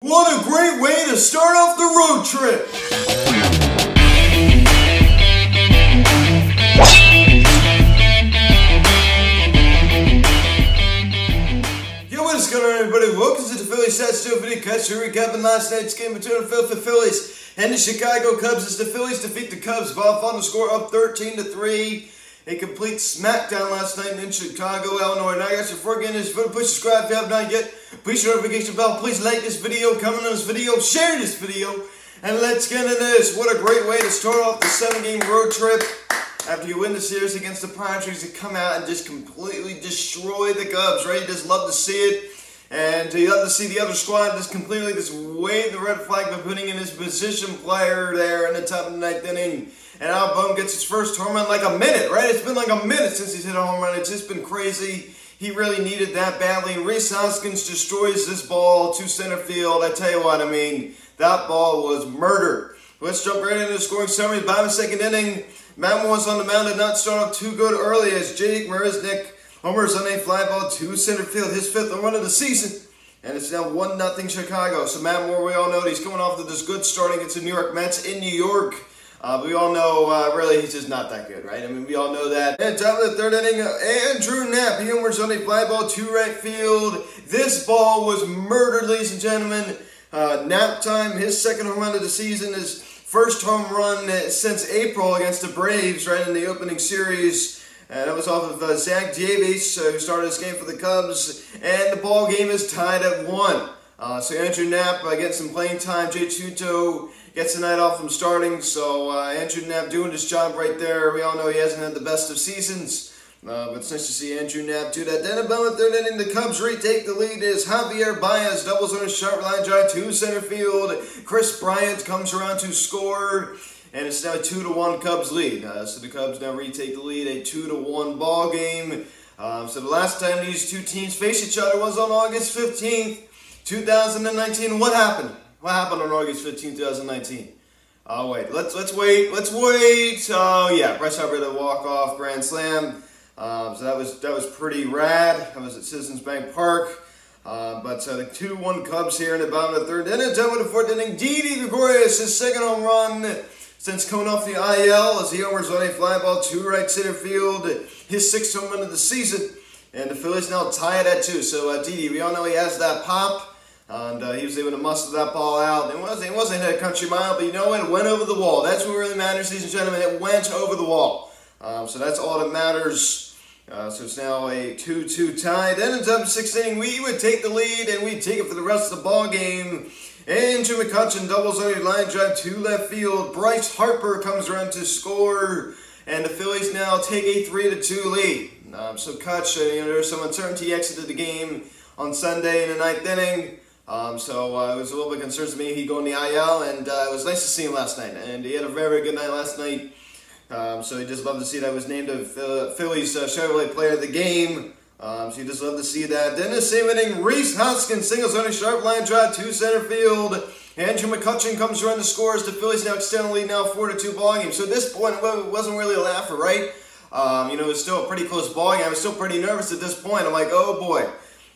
What a great way to start off the road trip! Yo, what is going on, everybody? Welcome to the Phillies Stats Still video cut. We're recapping last night's game between the Philadelphia Phillies and the Chicago Cubs as the Phillies defeat the Cubs by a final score of 13-3. A complete smackdown last night in Chicago, Illinois. Now, guys, before getting this video, push subscribe if you have not yet. Please hit the notification bell. Please like this video, comment on this video, share this video, and let's get into this. What a great way to start off the 7-game road trip after you win the series against the Padres to come out and just completely destroy the Cubs, right? You just love to see it. And you love to see the other squad just completely just wave the red flag by putting in his position player there in the top of the 9th inning. And Album gets his first home run like a minute, right? It's been like a minute since he's hit a home run. It's just been crazy. He really needed that badly. And Rhys Hoskins destroys this ball to center field. I tell you what, I mean, that ball was murder. Let's jump right into the scoring summary. Bottom of the 2nd inning, Matt Morris on the mound did not start off too good early as Jake Marisnick homers on a fly ball to center field, his 5th home run of the season. And it's now 1-0 Chicago. So Matt Moore, we all know that he's coming off of this good start against the New York Mets in New York. We all know, really, he's just not that good, right? I mean, we all know that. And top of the 3rd inning, Andrew Knapp, he homers on a fly ball to right field. This ball was murdered, ladies and gentlemen. Knapp time, his 2nd home run of the season, his first home run since April against the Braves, right, in the opening series. That was off of Zach Davies, who started this game for the Cubs. And the ball game is tied at 1. So Andrew Knapp getting some playing time. Jay Tuto gets the night off from starting. So Andrew Knapp doing his job right there. We all know he hasn't had the best of seasons. But it's nice to see Andrew Knapp do that. Then about the 3rd inning, the Cubs retake the lead as Javier Baez doubles on a sharp line drive to center field. Chris Bryant comes around to score. And it's now a 2-1 Cubs lead. So the Cubs now retake the lead, a 2-1 ball game. So the last time these two teams faced each other was on August 15th, 2019. What happened? What happened on August 15th, 2019? Oh wait, let's wait. Oh yeah, Bryce Harper the walk-off grand slam. So that was pretty rad. That was at Citizens Bank Park. But the 2-1 Cubs here in the bottom of the 3rd inning. Then with the 4th inning, Didi Gregorius, his 2nd home run since coming off the IL as he homers on a fly ball to right center field, his 6th home run of the season, and the Phillies now tie it at 2. So Didi, we all know he has that pop, and he was able to muscle that ball out. It wasn't hit a country mile, but you know what? It went over the wall. That's what really matters, ladies and gentlemen. It went over the wall. So that's all that matters. So it's now a 2-2 tie. Then in the top of the 6th inning, we would take the lead, and we'd take it for the rest of the ball game. Andrew McCutchen doubles on a line drive to left field. Bryce Harper comes around to score, and the Phillies now take a 3-2 lead. So Kutch, there was some uncertainty, exited the game on Sunday in the 9th inning. So it was a little bit concerns to me he go in the IL, and it was nice to see him last night. And he had a very good night last night. So you just love to see that he was named the Phillies Chevrolet Player of the Game. So you just love to see that. Then the same inning, Rhys Hoskins singles on a sharp line drive to center field. Andrew McCutchen comes around to score as the Phillies now extend the lead now 4-2 ball game. So at this point, it wasn't really a laugher, right? It was still a pretty close ball game. I was still pretty nervous at this point. I'm like, oh boy.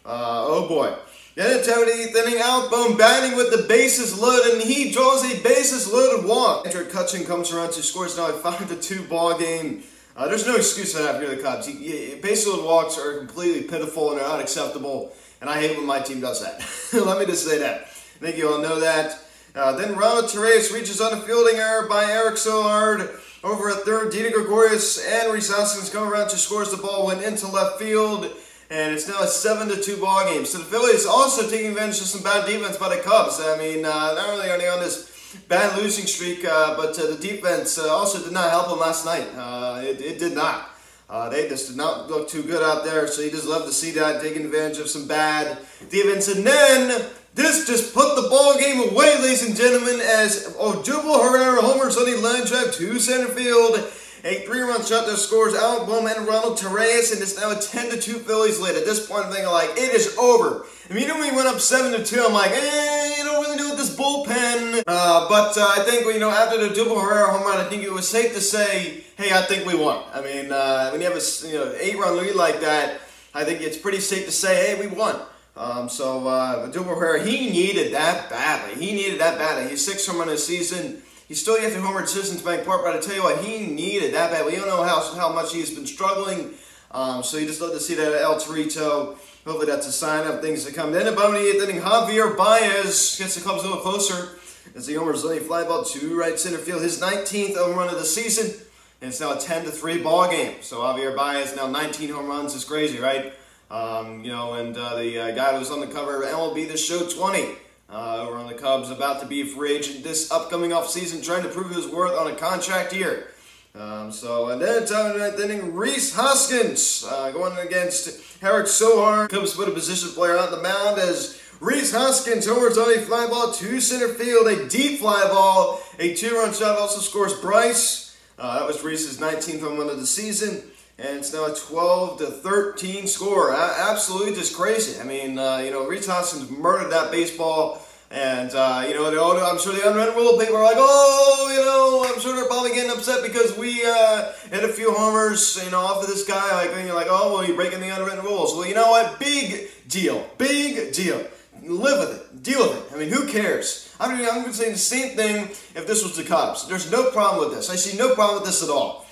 Oh boy. Then the 8th inning, Album batting with the bases loaded, and he draws a bases loaded walk. Andrew McCutchen comes around to score. It's now a 5-2 ball game. There's no excuse for that for the Cubs. Bases loaded walks are completely pitiful and they're unacceptable, and I hate when my team does that. Let me just say that. I think you all know that. Then Ronald Torreyes reaches on a fielding error by Eric Sohard over at 3rd. Didi Gregorius and Rhys Hoskins come around to score as the ball went into left field. And it's now a 7-2 ball game. So the Phillies also taking advantage of some bad defense by the Cubs. I mean, not really are they on this bad losing streak, but the defense also did not help them last night. It did not. They just did not look too good out there. So you just love to see that, taking advantage of some bad defense. And then this just put the ball game away, ladies and gentlemen, as Odubel Herrera homers on a line drive to center field. A 3-run shot that scores Album and Ronald Torreyes, and it's now a 10-2 Phillies lead. At this point, I'm thinking, like, it is over. I mean, when we went up 7-2, I'm like, you don't really know with this bullpen. But I think, after the Odubel Herrera home run, I think it was safe to say, hey, I think we won. I mean, when you have a 8-run lead like that, I think it's pretty safe to say, hey, we won. Duber, he needed that badly. He needed that badly. He's 6 home run this season. He's still yet to homer Citizens Bank Park, but I tell you what, he needed that badly. We don't know how much he's been struggling. So you just love to see that at El Torito. Hopefully that's a sign of things to come. Then in the bottom of the 8th inning, Javier Baez gets the Cubs a little closer as the homers only fly ball to right center field. His 19th home run of the season, and it's now a 10-3 ball game. So Javier Baez now 19 home runs is crazy, right? The guy who was on the cover of MLB The Show 20 over on the Cubs, about to be a free agent this upcoming offseason, trying to prove his worth on a contract year. And then down in the 9th inning, Rhys Hoskins going against Eric Sohar. Cubs put a position player on the mound as Rhys Hoskins homers on a fly ball to center field, a deep fly ball, a 2-run shot. Also scores Bryce. That was Rhys's 19th home run of the season. And it's now a 12-13 score. Absolutely just crazy. I mean, Rhys Hoskins murdered that baseball. And, I'm sure the unwritten rule people are like, I'm sure they're probably getting upset because we hit a few homers, off of this guy. And you're like, you're breaking the unwritten rules. Well, you know what? Big deal. Big deal. Live with it. Deal with it. I mean, who cares? I'm going to say the same thing if this was the Cubs. There's no problem with this. I see no problem with this at all.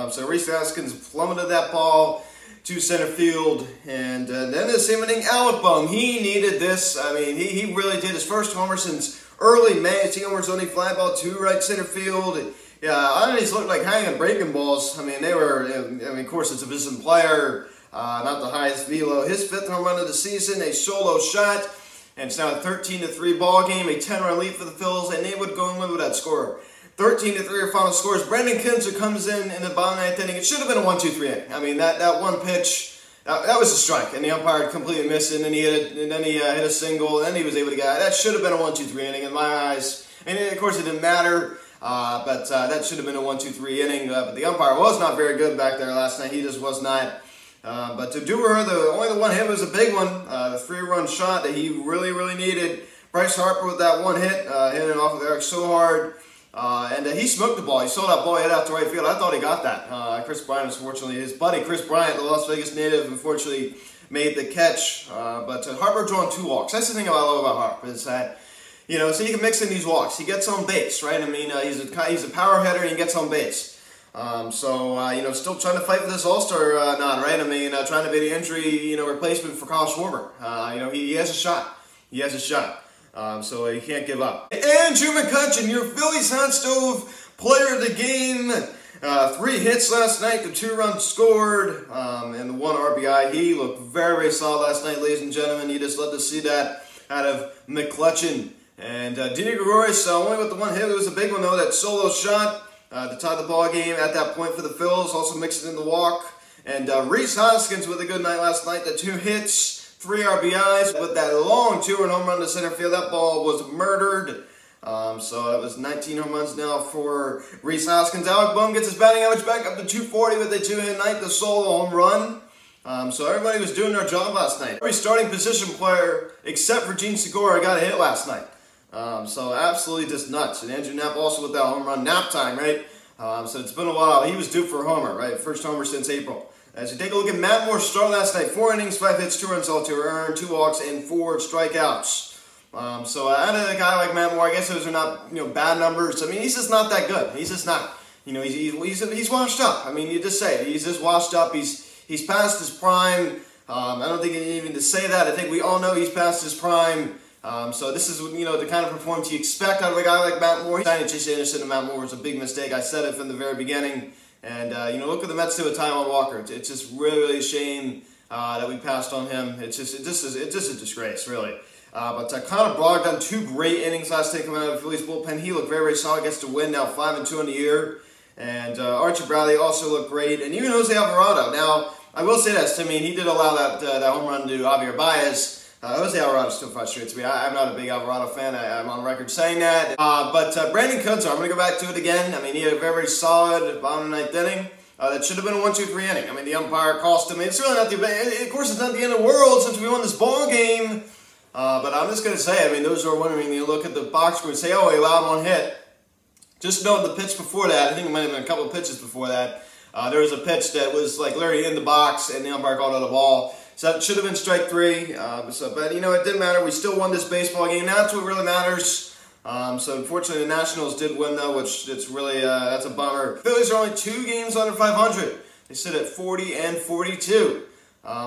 So Rhys Hoskins plummeted that ball to center field, and then the same inning, Alec Bohm, he needed this. I mean, he really did. His first homer since early May. He homers on a fly ball to right center field. These looked like hanging breaking balls. I mean, of course, it's a position player, not the highest velo. His 5th home run of the season, a solo shot, and it's now a 13-3 ball game, a 10-run lead for the Phillies, and they would go and live with that score. 13-3 our final scores. Brandon Kinzer comes in the bottom 9th inning. It should have been a 1-2-3 inning. I mean, that one pitch, that was a strike, and the umpire completely missed it, and then he hit a single, and then he was able to get it. That should have been a 1-2-3 inning in my eyes. And of course, it didn't matter, but that should have been a 1-2-3 inning. But the umpire was not very good back there last night. He just was not. But to Duber, only the one hit was a big one, the 3-run shot that he really, really needed. Bryce Harper with that one hit, hitting it off of Eric Sohar. And he smoked the ball. He saw that ball hit out to right field. I thought he got that. Chris Bryant, unfortunately, his buddy Chris Bryant, the Las Vegas native, unfortunately made the catch. But Harper drawn 2 walks. That's the thing I love about Harper is that, so he can mix in these walks. He gets on base, right? I mean, he's a power hitter and he gets on base. Still trying to fight for this All-Star nod, right? I mean, trying to be the injury, replacement for Kyle Schwarber. He has a shot. He has a shot. So he can't give up. Andrew McCutchen, your Phillies hot stove player of the game. 3 hits last night, the 2 runs scored, and the 1 RBI. He looked very, very solid last night, ladies and gentlemen. You just love to see that out of McCutchen. And Dini Gregorius, only with the 1 hit. It was a big one, though, that solo shot to tie the ball game at that point for the Phils. Also mixed in the walk. And Rhys Hoskins with a good night last night, the 2 hits. 3 RBIs with that long 2-run home run to center field. That ball was murdered. So that was 19 home runs now for Rhys Hoskins. Alec Bohm gets his batting average back up to 240 with a 2-hit night, the solo home run. So everybody was doing their job last night. Every starting position player except for Gene Segura got a hit last night. So absolutely just nuts. And Andrew Knapp also with that home run. Nap time, right? So it's been a while. He was due for a homer, right? First homer since April. As you take a look at Matt Moore's start last night, 4 innings, 5 hits, 2 runs, all 2 earned, 2 walks, and 4 strikeouts. So out of a guy like Matt Moore, I guess those are not bad numbers. I mean, he's just not that good. He's just not. He's washed up. I mean, you just say it. He's just washed up. He's past his prime. I don't think you need even to say that. I think we all know he's past his prime. So this is the kind of performance you expect out of a guy like Matt Moore. Signing Chase Anderson to Matt Moore was a big mistake. I said it from the very beginning. And, look at the Mets do with Taijuan Walker. It's just really, really a shame that we passed on him. It's just a disgrace, really. But Connor Brogdon, 2 great innings last night coming out of the Phillies bullpen. He looked very, very solid. Gets to win now, 5-2 on the year. And Archie Bradley also looked great. And even Jose Alvarado. Now, I will say this. I mean, he did allow that home run to Javier Baez. Jose Alvarado still frustrates me. I'm not a big Alvarado fan. I'm on record saying that. But Brandon Kinzer, I'm going to go back to it again. I mean, he had a very, very solid bottom of the 9th inning. That should have been a 1-2-3 inning. I mean, the umpire cost him. It's really not the of course, it's not the end of the world since we won this ball game. But I'm just going to say, I mean, those who are wondering, you look at the box score and say, oh, he allowed 1 hit. Just know the pitch before that, I think it might have been a couple of pitches before that, there was a pitch that was like literally in the box and the umpire called out a ball. So that should have been strike 3. But you know, it didn't matter. We still won this baseball game. Now that's what really matters. So unfortunately, the Nationals did win though, which it's really that's a bummer. Phillies are only 2 games under 500. They sit at 40-42.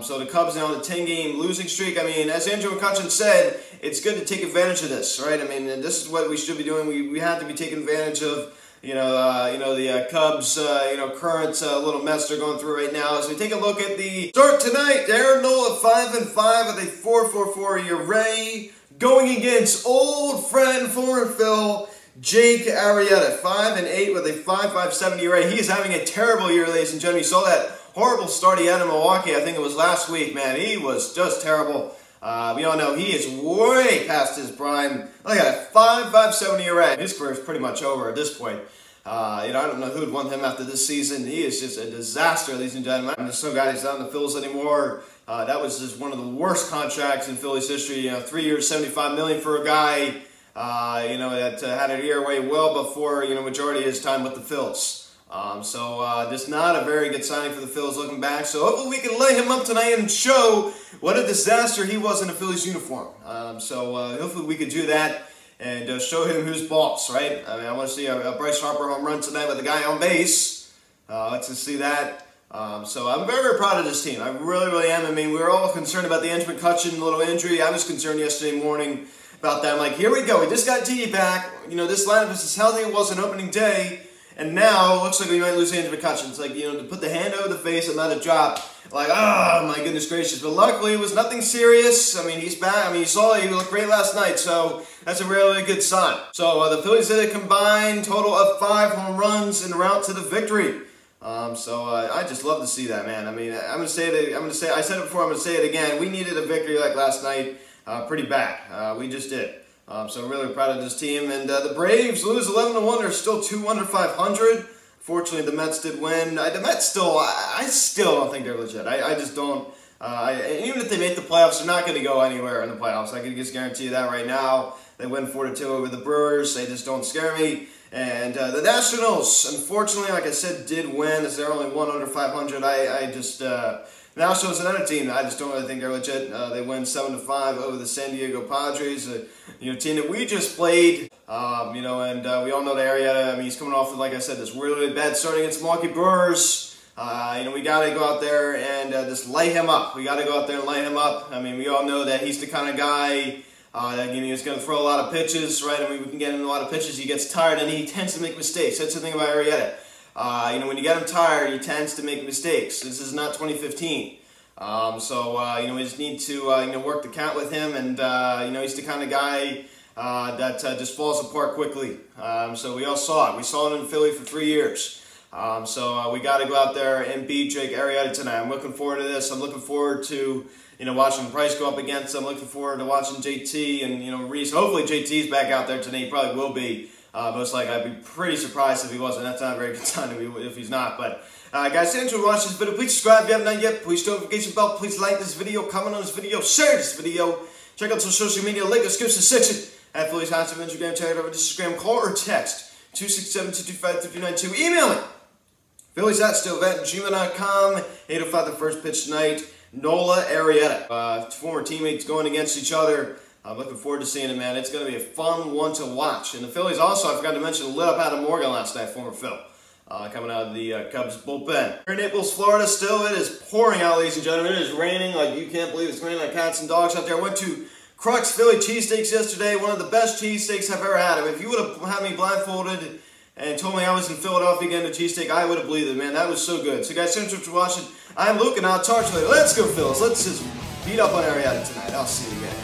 So the Cubs now on a 10-game losing streak. I mean, as Andrew McCutchen said, it's good to take advantage of this, right? I mean, and this is what we should be doing. We have to be taking advantage of, the Cubs, current little mess they're going through right now. As we take a look at the start tonight, Aaron Nola 5-5 with a 4.44 ERA, going against old friend former Phil, Jake Arrieta, 5-8 with a 5.57 ERA. He is having a terrible year, ladies and gentlemen. You saw that horrible start he had in Milwaukee. I think it was last week, man. He was just terrible. We all know he is way past his prime. Look at that, 5.57 ERA. His career is pretty much over at this point. I don't know who would want him after this season. He is just a disaster, ladies and gentlemen. I'm just so glad he's not in the Phillies anymore. That was just one of the worst contracts in Phillies history. 3 years, $75 million for a guy, that had an ERA well before, majority of his time with the Phillies. Just not a very good signing for the Phillies looking back. So hopefully we can lay him up tonight and show what a disaster he was in a Phillies uniform. Hopefully we could do that and show him who's boss, right? I mean, I want to see a Bryce Harper home run tonight with a guy on base. Let's just see that. So I'm very, very proud of this team. I really, really am. I mean, we were all concerned about the Andrew McCutchen little injury. I was concerned yesterday morning about that. I'm like, here we go. We just got T back. This lineup is as healthy as it was on opening day. And now, it looks like we might lose Andrew McCutchen. It's like, to put the hand over the face and let it drop. Like, oh, my goodness gracious. But luckily, it was nothing serious. I mean, he's back. I mean, you saw he looked great last night. So, that's a really good sign. So, the Phillies did a combined total of 5 home runs en route to the victory. I just love to see that, man. I mean, I'm going to say it. I said it before. I'm going to say it again. We needed a victory like last night pretty bad. We just did. So I'm really proud of this team. And the Braves lose 11-1. They're still 2 under 500. Fortunately, the Mets did win. The Mets still, I still don't think they're legit. I just don't. Even if they make the playoffs, they're not going to go anywhere in the playoffs. I can just guarantee you that right now. They win 4-2 over the Brewers. They just don't scare me. And the Nationals, unfortunately, like I said, did win as they're only 1 under 500. The Nationals, another team, I just don't really think they're legit. They win 7-5 over the San Diego Padres, team that we just played. We all know the Arrieta. I mean, he's coming off of, like I said, this really bad start against the Milwaukee Brewers. We got to go out there and just light him up. We got to go out there and light him up. I mean, we all know that he's the kind of guy that he's going to throw a lot of pitches, right? I mean, we can get him a lot of pitches. He gets tired and he tends to make mistakes. That's the thing about Arrieta. When you get him tired, he tends to make mistakes. This is not 2015. We just need to, work the count with him. And, he's the kind of guy that just falls apart quickly. So we all saw it. We saw it in Philly for 3 years. We got to go out there and beat Jake Arrieta tonight. I'm looking forward to this. I'm looking forward to, watching Price go up against him. I'm looking forward to watching JT and, Reese. Hopefully JT's back out there tonight. He probably will be. Most likely, I'd be pretty surprised if he wasn't. That's not a very good sign if he's not. But, guys, thanks for watching this video. Please subscribe if you haven't done yet. Please hit the notification bell. Please like this video, comment on this video, share this video. Check out some social media link in the description section. At Phillies House of Instagram, check it over Instagram, call or text 267-225-5292. Email me. Phillies@stillvet@gmail.com. 8:05 the first pitch tonight. Nola Arrieta. Former teammates going against each other. I'm looking forward to seeing it, man. It's going to be a fun one to watch. And the Phillies also, I forgot to mention, lit up Adam Morgan last night, former Phil, coming out of the Cubs bullpen. We're in Naples, Florida still. It is pouring out, ladies and gentlemen. It is raining like you can't believe it's raining like cats and dogs out there. I went to Crux Philly cheesesteaks yesterday. One of the best cheesesteaks I've ever had. I mean, if you would have had me blindfolded and told me I was in Philadelphia getting a cheesesteak, I would have believed it, man. That was so good. So, guys, thanks for watching. I'm Luke, and I'll talk to you later. Let's go, Phillies. Let's just beat up on Arrieta tonight. I'll see you guys.